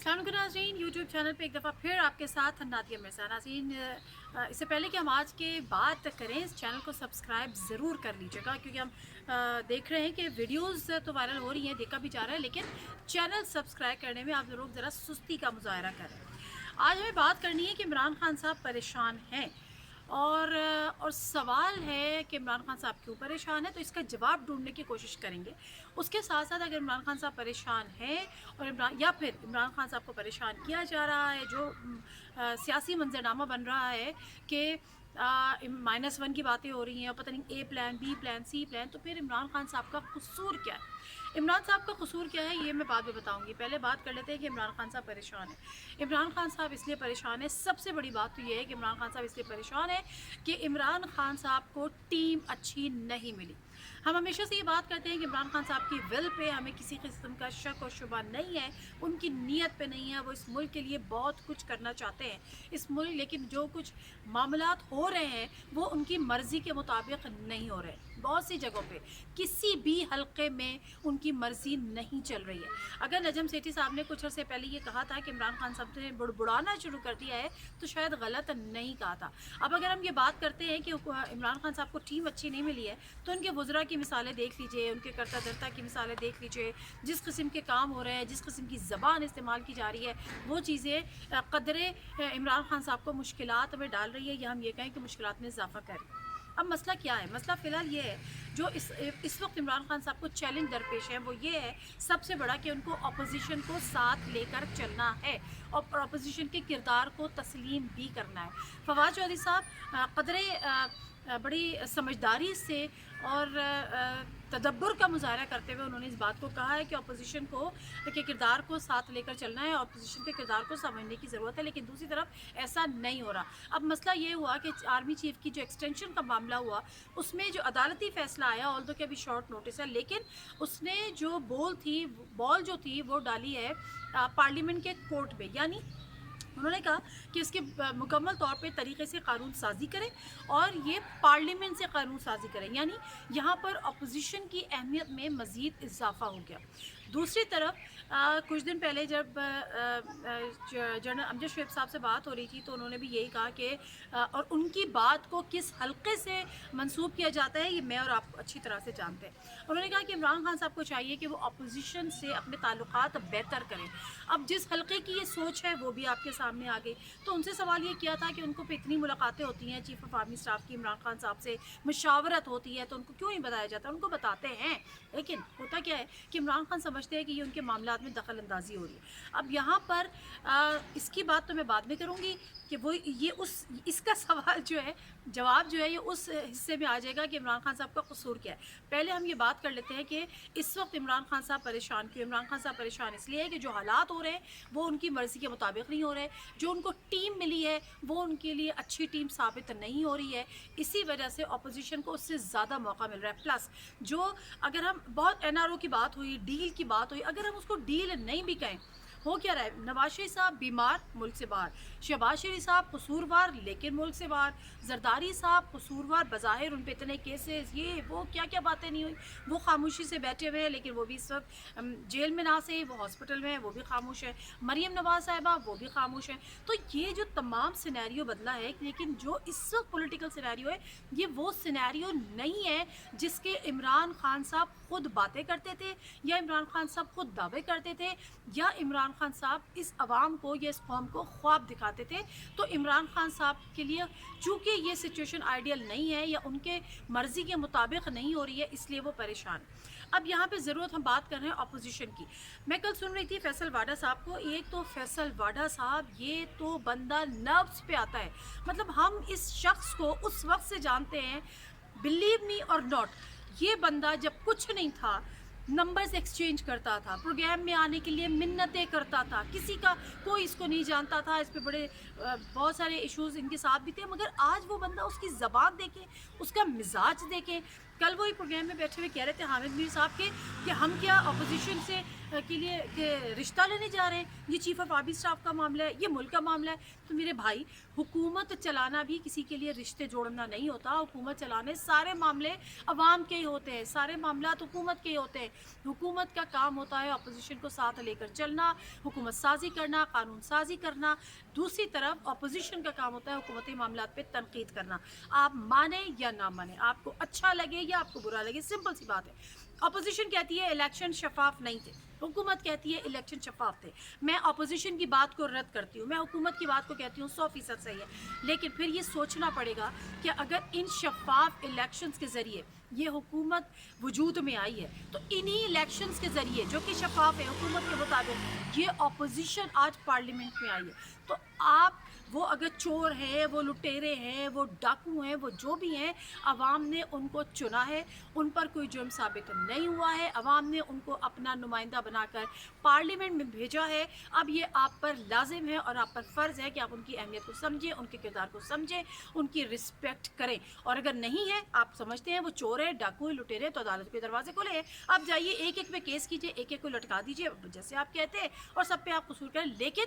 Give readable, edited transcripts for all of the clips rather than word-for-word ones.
अस्सलाम वालेकुम नाज़रीन, यूट्यूब चैनल पे एक दफ़ा फिर आपके साथ नादिया मिर्ज़ा। नाज़रीन, इससे पहले कि हम आज के बात करें, इस चैनल को सब्सक्राइब ज़रूर कर लीजिएगा, क्योंकि हम देख रहे हैं कि वीडियोस तो वायरल हो रही हैं, देखा भी जा रहा है, लेकिन चैनल सब्सक्राइब करने में आप लोग ज़रा सुस्ती का मुज़ाहरा कर रहे हैं। आज हमें बात करनी है कि इमरान खान साहब परेशान हैं, और सवाल है कि इमरान खान साहब क्यों परेशान है, तो इसका जवाब ढूंढने की कोशिश करेंगे। उसके साथ साथ अगर इमरान खान साहब परेशान हैं और फिर इमरान खान साहब को परेशान किया जा रहा है, जो सियासी मंजरनामा बन रहा है कि -1 की बातें हो रही हैं और पता नहीं A plan, B plan, C plan, तो फिर इमरान खान साहब का कसूर क्या है? इमरान साहब का कसूर क्या है, ये मैं बाद में बताऊंगी। पहले बात कर लेते हैं कि इमरान खान साहब परेशान है। इमरान खान साहब इसलिए परेशान है, सबसे बड़ी बात तो ये है कि इमरान खान साहब इसलिए परेशान है कि इमरान खान साहब को टीम अच्छी नहीं मिली। हम हमेशा से ये बात करते हैं कि इमरान खान साहब की विल पे हमें किसी किस्म का शक और शुबा नहीं है, उनकी नीयत पे नहीं है। वो इस मुल्क के लिए बहुत कुछ करना चाहते हैं इस मुल्क, लेकिन जो कुछ मामलात हो रहे हैं वो उनकी मर्ज़ी के मुताबिक नहीं हो रहे। बहुत सी जगहों पे किसी भी हलके में उनकी मर्ज़ी नहीं चल रही है। अगर नजम सेठी साहब ने कुछ अर्से पहले ये कहा था कि इमरान खान साहब ने बुड़बुड़ाना शुरू कर दिया है, तो शायद गलत नहीं कहा था। अब अगर हम ये बात करते हैं कि इमरान खान साहब को टीम अच्छी नहीं मिली है, तो उनके वज़रा की मिसालें देख लीजिए, उनके करता धरता की मिसालें देख लीजिए। जिस किस्म के काम हो रहे हैं, जिस किस्म की ज़बान इस्तेमाल की जा रही है, वो चीज़ें कदरे इमरान खान साहब को मुश्किलात में डाल रही है, या हम ये कहें कि मुश्किलात में इजाफा कर रही है। अब मसला क्या है? मसला फ़िलहाल ये है, जो इस वक्त इमरान खान साहब को चैलेंज दरपेश है, वो ये है सबसे बड़ा कि उनको अपोजिशन को साथ लेकर चलना है और अपोजिशन के किरदार को तस्लीम भी करना है। फवाद चौधरी साहब बड़ी समझदारी से और तदब्बर का मुज़ाहरा करते हुए उन्होंने इस बात को कहा है कि अपोजिशन के किरदार को साथ लेकर चलना है, अपोजिशन के किरदार को समझने की ज़रूरत है। लेकिन दूसरी तरफ ऐसा नहीं हो रहा। अब मसला ये हुआ कि आर्मी चीफ़ की जो एक्सटेंशन का मामला हुआ, उसमें जो अदालती फ़ैसला आया, ऑल्दो कि अभी शॉर्ट नोटिस है, लेकिन उसने जो बॉल जो थी वो डाली है पार्लियामेंट के कोर्ट में। यानी उन्होंने कहा कि इसके मुकम्मल तौर पे तरीक़े से कानून साजी करें और ये पार्लियामेंट से कानून साजी करें। यानी यहाँ पर अपोजिशन की अहमियत में मज़ीद इजाफ़ा हो गया। दूसरी तरफ कुछ दिन पहले जब जनरल अमजद शोएब साहब से बात हो रही थी, तो उन्होंने भी यही कहा कि और उनकी बात को किस हल्के से मंसूब किया जाता है, ये मैं और आप अच्छी तरह से जानते हैं। उन्होंने कहा कि इमरान खान साहब को चाहिए कि वो अपोजिशन से अपने ताल्लुकात बेहतर करें। अब जिस हल्के की ये सोच है वो भी आपके सामने आ गई। तो उनसे सवाल ये किया था कि उनको पे इतनी मुलाकातें होती हैं चीफ़ ऑफ आर्मी स्टाफ की, इमरान खान साहब से मुशावरत होती है, तो उनको क्यों नहीं बताया जाता? उनको बताते हैं, लेकिन होता क्या है कि इमरान खान समझते हैं कि ये उनके मामलात में दखल अंदाजी हो रही है। अब यहाँ पर इसकी बात तो मैं बाद में करूँगी कि वो ये इसका सवाल जो है, जवाब जो है, ये उस हिस्से में आ जाएगा कि इमरान खान साहब का कसूर क्या है। पहले हम ये बात कर लेते हैं कि इस वक्त इमरान खान साहब परेशान क्यों? इमरान खान साहब परेशान इसलिए है कि जो हालात हो रहे हैं वो उनकी मर्ज़ी के मुताबिक नहीं हो रहे। जो उनको टीम मिली है वो उनके लिए अच्छी टीम साबित नहीं हो रही है। इसी वजह से अपोजिशन को उससे ज़्यादा मौका मिल रहा है। प्लस जो अगर हम बहुत NRO की बात हुई, डील की बात हुई, अगर हम उसको डील नहीं भी कहें, हो क्या रहा है? नवाज शरीफ साहब बीमार, मुल्क से बाहर। शहबाज शरीफ साहब कसूरवार, लेकिन मुल्क से बाहर। जरदारी साहब कसूरवार, बज़ाहिर उन पे इतने केसेस, ये वो क्या क्या बातें नहीं हुई, वो खामोशी से बैठे हुए हैं, लेकिन वो भी इस वक्त जेल में ना से, वो हॉस्पिटल में है, वो भी खामोश है। मरीम नवाज साहिबा, वो भी खामोश है। तो ये जो तमाम सिनेरियो बदला है, लेकिन जो इस वक्त पॉलिटिकल सिनेरियो है, ये वो सिनेरियो नहीं है जिसके इमरान खान साहब खुद बातें करते थे, या इमरान खान साहब खुद दावे करते थे, या इमरान खान साहब इस अवाम को या इस कौम को ख्वाब दिखाते थे। तो इमरान खान साहब के लिए चूँकि ये सिचुएशन आइडियल नहीं है या उनके मर्ज़ी के मुताबिक नहीं हो रही है, इसलिए वो परेशान। अब यहाँ पे ज़रूरत हम बात कर रहे हैं अपोजिशन की। मैं कल सुन रही थी फैसल वाडा साहब को। एक तो फैसल वाडा साहब, ये तो बंदा नर्व्स पे आता है। मतलब हम इस शख्स को उस वक्त से जानते हैं, बिलीव मी और नॉट, ये बंदा जब कुछ नहीं था, नंबर्स एक्सचेंज करता था, प्रोग्राम में आने के लिए मिन्नतें करता था, किसी का कोई इसको नहीं जानता था, इस पे बड़े बहुत सारे इश्यूज़ इनके साथ भी थे, मगर आज वो बंदा, उसकी ज़बान देखें, उसका मिजाज देखें, कल वो एक प्रोग्राम में बैठे हुए कह रहे थे हामिद मीर साहब के कि हम क्या अपोजिशन से के लिए के रिश्ता लेने जा रहे हैं, ये चीफ ऑफ आर्मी स्टाफ का मामला है, ये मुल्क का मामला है। तो मेरे भाई, हुकूमत चलाना भी किसी के लिए रिश्ते जोड़ना नहीं होता। हुकूमत चलाने सारे मामले अवाम के ही होते हैं, सारे मामला हुकूमत के ही होते हैं। हुकूमत का काम होता है अपोजिशन को साथ लेकर चलना, हुकूमत साजी करना, कानून साजी करना। दूसरी तरफ अपोजिशन का काम होता है हुकूमती मामलात पे तनकीद करना। आप माने या ना माने, आपको अच्छा लगे या आपको बुरा लगे, सिंपल सी बात है। अपोजिशन कहती है इलेक्शन शफाफ नहीं थे, हुकूमत कहती है इलेक्शन शफाफ थे। मैं अपोजिशन की बात को रद्द करती हूँ, मैं हुकूमत की बात को कहती हूँ 100% सही है। लेकिन फिर ये सोचना पड़ेगा कि अगर इन शफाफ इलेक्शंस के ज़रिए ये हुकूमत वजूद में आई है, तो इन्हीं इलेक्शंस के ज़रिए जो कि शफाफ है हुकूमत के मुताबिक, ये अपोजिशन आज पार्लियामेंट में आई है। तो आप वो अगर चोर हैं, वो लुटेरे हैं, वो डाकू हैं, वो जो भी हैं, अवाम ने उनको चुना है, उन पर कोई जुर्म साबित नहीं हुआ है, अवाम ने उनको अपना नुमाइंदा बनाकर पार्लियामेंट में भेजा है। अब ये आप पर लाजिम है और आप पर फ़र्ज़ है कि आप उनकी अहमियत को समझें, उनके किरदार को समझें, उनकी रिस्पेक्ट करें। और अगर नहीं है, आप समझते हैं वो चोर है, डाकू है, लुटेरे, तो अदालत के दरवाजे खुले हैं। अब जाइए एक एक पे केस कीजिए, एक एक को लटका दीजिए जैसे आप कहते हैं, और सब पे आप कसूर करें। लेकिन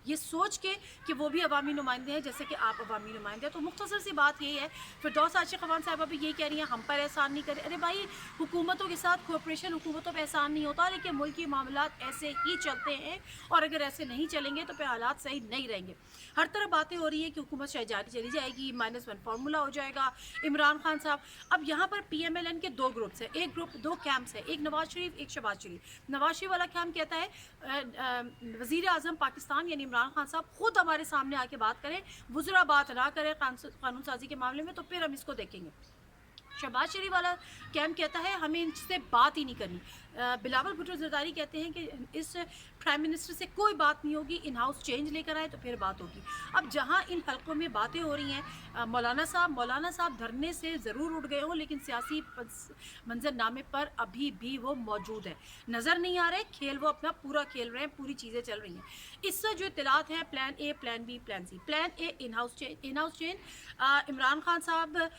ये सोच के कि वो भी अवामी नुमाइंदे हैं जैसे कि आप अवामी नुमाइंदे हैं। तो मुख्तसर सी बात यही है। फिरदौस आशिक अवान साहबा भी यही कह रही हैं हम पर एहसान नहीं करें। अरे भाई, हुकूमतों के साथ कोऑपरेशन हुकूमतों पर एहसान नहीं होता, लेकिन मुल्क के मामलात ऐसे ही चलते हैं, और अगर ऐसे नहीं चलेंगे तो फिर हालात सही नहीं रहेंगे। हर तरफ बातें हो रही है कि हुकूमत शायद जारी चली जाएगी, -1 फार्मूला हो जाएगा। इमरान खान साहब, अब यहाँ पर PMLN के 2 ग्रुप्स हैं, एक ग्रुप 2 कैंप्स है, एक नवाज शरीफ, एक शहबाज शरीफ। नवाज शरीफ वाला कैंप कहता है वज़ीर आज़म पाकिस्तान यानी इमरान खान साहब खुद हमारे सामने आके बात करें, वज़रा बात ना करें कानून साजी के मामले में, तो फिर हम इसको देखेंगे। शहबाज शरीफ वाला कैंप कहता है हमें इनसे बात ही नहीं करनी। बिलावल भुट्टो ज़रदारी कहते हैं कि इस प्राइम मिनिस्टर से कोई बात नहीं होगी, इन हाउस चेंज लेकर आए तो फिर बात होगी। अब जहां इन हलकों में बातें हो रही हैं, मौलाना साहब धरने से ज़रूर उठ गए हों, लेकिन सियासी मंजरनामे पर अभी भी वो मौजूद है, नज़र नहीं आ रहे। खेल वो अपना पूरा खेल रहे हैं, पूरी चीज़ें चल रही हैं। इससे जो इत्तलात हैं, plan A, plan B, plan C. Plan A, in house change. Imran Khan साहब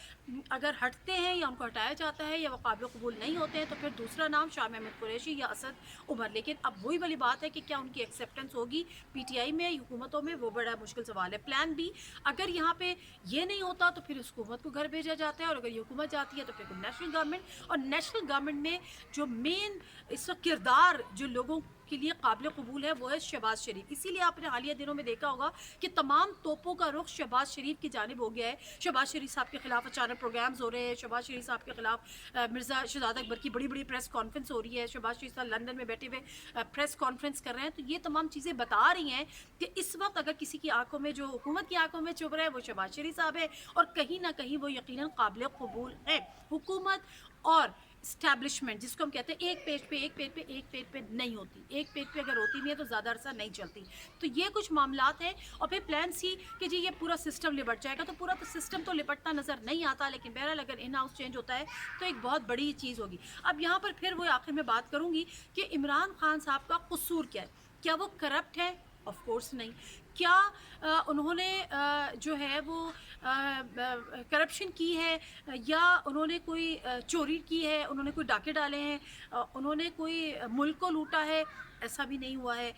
अगर हटते हैं या उनको हटाया जाता है या वो काबिल कबूल नहीं होते हैं, तो फिर दूसरा नाम शाह महमूद कुरैशी या असद उमर। लेकिन अब वही वाली बात है कि क्या उनकी एक्सेप्टेंस होगी PTI में, हुकूमतों में, वो बड़ा मुश्किल सवाल है। प्लान बी, अगर यहाँ पे ये नहीं होता तो फिर उस हुकूमत को घर भेजा जाता है, और अगर ये हुकूमत जाती है तो फिर नेशनल गवर्नमेंट। और नेशनल गवर्नमेंट में जो मेन इसका किरदार जो लोगों के लिए काबिल कबूल है वो है शहबाज शरीफ। इसीलिए आपने हालिया दिनों में देखा होगा कि तमाम तोपों का रुख शहबाज शरीफ की जानिब हो गया है। शहबाज शरीफ साहब के खिलाफ अचानक प्रोग्राम्स हो रहे हैं, शहबाज शरीफ साहब के खिलाफ मिर्ज़ा शहजाद अकबर की बड़ी बड़ी प्रेस कॉन्फ्रेंस हो रही है, शहबाज शरीफ साहब लंदन में बैठे हुए प्रेस कॉन्फ्रेंस कर रहे हैं। तो ये तमाम चीज़ें बता रही हैं कि इस वक्त अगर किसी की आंखों में, जो हुकूमत की आंखों में चुभ रहा है, वो शहबाज शरीफ साहब है, और कहीं ना कहीं वो यकीनन काबिल कबूल है। हुकूमत और इस्टेब्लिशमेंट, जिसको हम कहते हैं एक पेज पे नहीं होती, एक पेज पे अगर होती भी है तो ज़्यादा अरसा नहीं चलती। तो ये कुछ मामलात हैं। और फिर प्लान सी कि जी ये पूरा सिस्टम लिपट जाएगा, तो पूरा तो सिस्टम तो लिपटता नज़र नहीं आता, लेकिन बहरहाल अगर इन हाउस चेंज होता है तो एक बहुत बड़ी चीज़ होगी। अब यहाँ पर फिर वो आखिर में बात करूँगी कि इमरान खान साहब का कसूर क्या है। क्या वो करप्ट है? ऑफ कोर्स नहीं। क्या उन्होंने जो है वो करप्शन की है, या उन्होंने कोई चोरी की है, उन्होंने कोई डाके डाले हैं, उन्होंने कोई मुल्क को लूटा है? ऐसा भी नहीं हुआ है।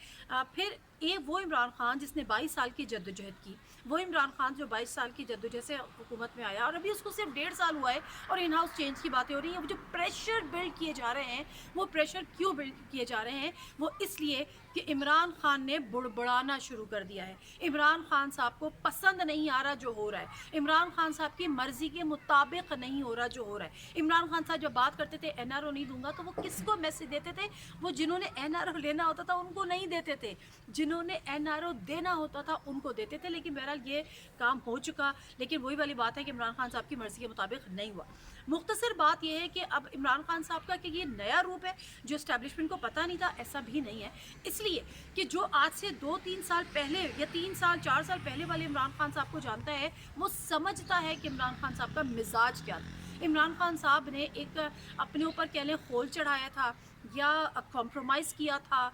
फिर वो इमरान खान जिसने 22 साल की जद्दोजहद की, वो इमरान खान जो 22 साल की जद्दोजहद से हुकूमत में आया, और अभी उसको सिर्फ 1.5 साल हुआ है और इन हाउस चेंज की बातें हो रही हैं। वो जो प्रेशर बिल्ड किए जा रहे हैं, वो प्रेशर क्यों बिल्ड किए जा रहे हैं? वो इसलिए कि इमरान खान ने बुड़बुड़ाना शुरू कर दिया है। इमरान खान साहब को पसंद नहीं आ रहा जो हो रहा है, इमरान खान साहब की मर्ज़ी के मुताबिक नहीं हो रहा जो हो रहा है। इमरान खान साहब जब बात करते थे NRO नहीं दूंगा, तो वो किसको मैसेज देते थे? वो जिन्होंने NRO लेना होता था उनको नहीं देते थे, जिन्होंने NRO देना होता था उनको देते थे। लेकिन बहरहाल ये काम हो चुका। लेकिन वही वाली बात है कि इमरान खान साहब की मर्ज़ी के मुताबिक नहीं हुआ। मुख्तसर बात यह है कि अब इमरान खान साहब का कि ये नया रूप है जो इस्टेब्लिशमेंट को पता नहीं था, ऐसा भी नहीं है। इसलिए कि जो आज से 2-3 साल पहले या 3 साल 4 साल पहले वाले इमरान खान साहब को जानता है, वो समझता है कि इमरान खान साहब का मिजाज क्या था। इमरान खान साहब ने एक अपने ऊपर कह लें खोल चढ़ाया था یا کمپرومائز کیا تھا،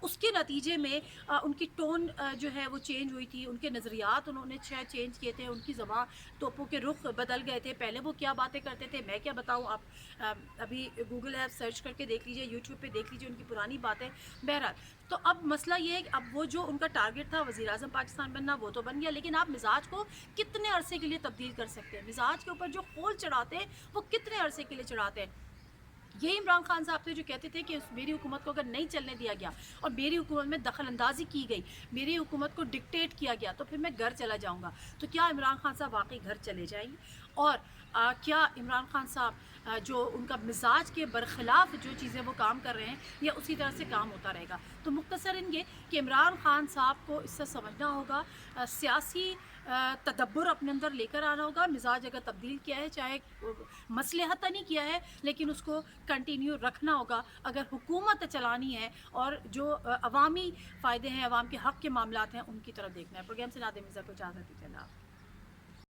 اس کے نتیجے میں ان کی ٹون جو ہے وہ چینج ہوئی تھی، ان کے نظریات انہوں نے شاید چینج کیے تھے، ان کی زبان توپوں کے رخ بدل گئے تھے، پہلے وہ کیا باتیں کرتے تھے میں کیا بتاؤں، آپ ابھی گوگل ایپ سرچ کر کے دیکھ لیجئے، یوٹیوب پہ دیکھ لیجئے ان کی پرانی باتیں. بہرحال تو اب مسئلہ یہ ہے کہ اب وہ جو ان کا ٹارگٹ تھا وزیر اعظم پاکستان بننا وہ تو بن گیا، لیکن آپ مزاج کو کتنے عرصے کے لیے تبدیل کر سکتے ہیں؟ مزاج کے اوپر جو خول چڑھاتے ہیں وہ کتنے عرصے کے لیے چڑھاتے ہیں؟ یہ عمران خان صاحب تھے جو کہتے تھے کہ میری حکومت کو اگر نہیں چلنے دیا گیا اور میری حکومت میں دخل اندازی کی گئی، میری حکومت کو ڈکٹیٹ کیا گیا تو پھر میں گھر چلا جاؤں گا. تو کیا عمران خان صاحب واقعی گھر چلے جائیں گے؟ اور کیا عمران خان صاحب جو ان کا مزاج کے برخلاف جو چیزیں وہ کام کر رہے ہیں یا اسی طرح سے کام ہوتا رہے گا؟ تو مختصراً یہ کہ عمران خان صاحب کو اس سے سمجھنا ہوگا، سیاسی تدبر اپنے اندر لے کر آنا ہوگا. مزاج اگر تبدیل کیا ہے، چاہے مصلحت نہیں کیا ہے، لیکن اس کو کنٹینیو رکھنا ہوگا اگر حکومت چلانی ہے اور جو عوامی فائدے ہیں، عوام کے حق کے معاملات ہیں ان کی طرف دیکھنا ہے. پروگرام سے نادر مرزا کو اجازت دیجیے. اللہ.